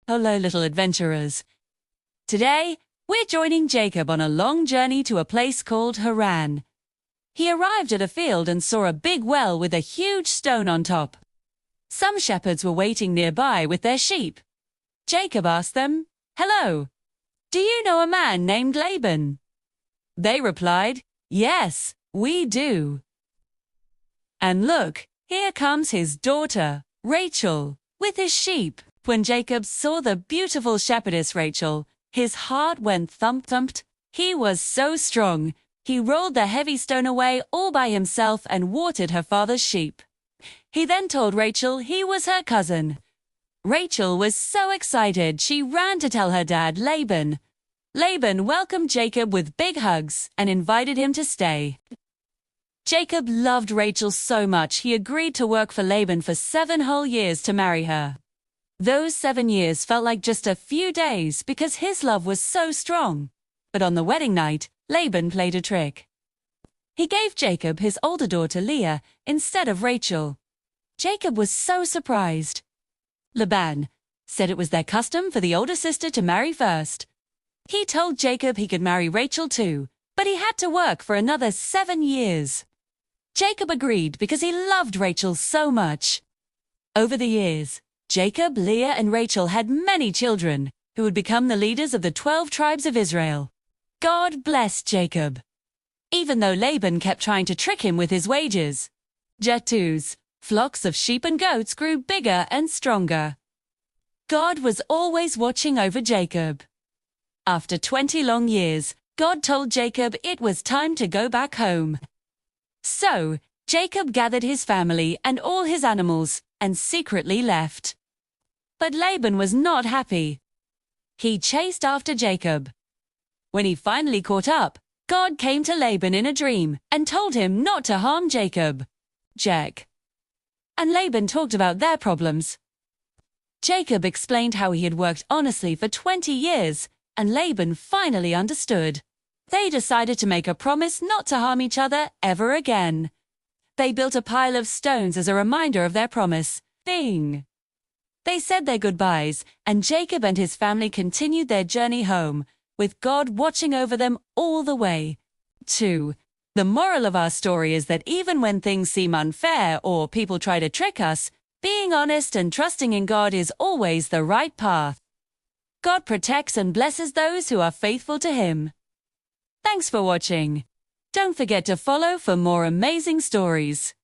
Hello, little adventurers. Today, we're joining Jacob on a long journey to a place called Haran. He arrived at a field and saw a big well with a huge stone on top. Some shepherds were waiting nearby with their sheep. Jacob asked them, "Hello, do you know a man named Laban?" They replied, "Yes, we do." And look, here comes his daughter, Rachel, with his sheep. When Jacob saw the beautiful shepherdess Rachel, his heart went thump-thumped. He was so strong. He rolled the heavy stone away all by himself and watered her father's sheep. He then told Rachel he was her cousin. Rachel was so excited she ran to tell her dad, Laban. Laban welcomed Jacob with big hugs and invited him to stay. Jacob loved Rachel so much he agreed to work for Laban for 7 whole years to marry her. Those 7 years felt like just a few days because his love was so strong. But on the wedding night, Laban played a trick. He gave Jacob his older daughter Leah instead of Rachel. Jacob was so surprised. Laban said it was their custom for the older sister to marry first. He told Jacob he could marry Rachel too, but he had to work for another 7 years. Jacob agreed because he loved Rachel so much. Over the years, Jacob, Leah, and Rachel had many children who would become the leaders of the 12 tribes of Israel. God blessed Jacob, even though Laban kept trying to trick him with his wages. Jetu's flocks of sheep and goats grew bigger and stronger. God was always watching over Jacob. After 20 long years, God told Jacob it was time to go back home. So, Jacob gathered his family and all his animals and secretly left. But Laban was not happy. He chased after Jacob. When he finally caught up, God came to Laban in a dream and told him not to harm Jacob. And Laban talked about their problems. Jacob explained how he had worked honestly for 20 years, and Laban finally understood. They decided to make a promise not to harm each other ever again. They built a pile of stones as a reminder of their promise. They said their goodbyes, and Jacob and his family continued their journey home, with God watching over them all the way. 2. The moral of our story is that even when things seem unfair or people try to trick us, being honest and trusting in God is always the right path. God protects and blesses those who are faithful to Him. Thanks for watching. Don't forget to follow for more amazing stories.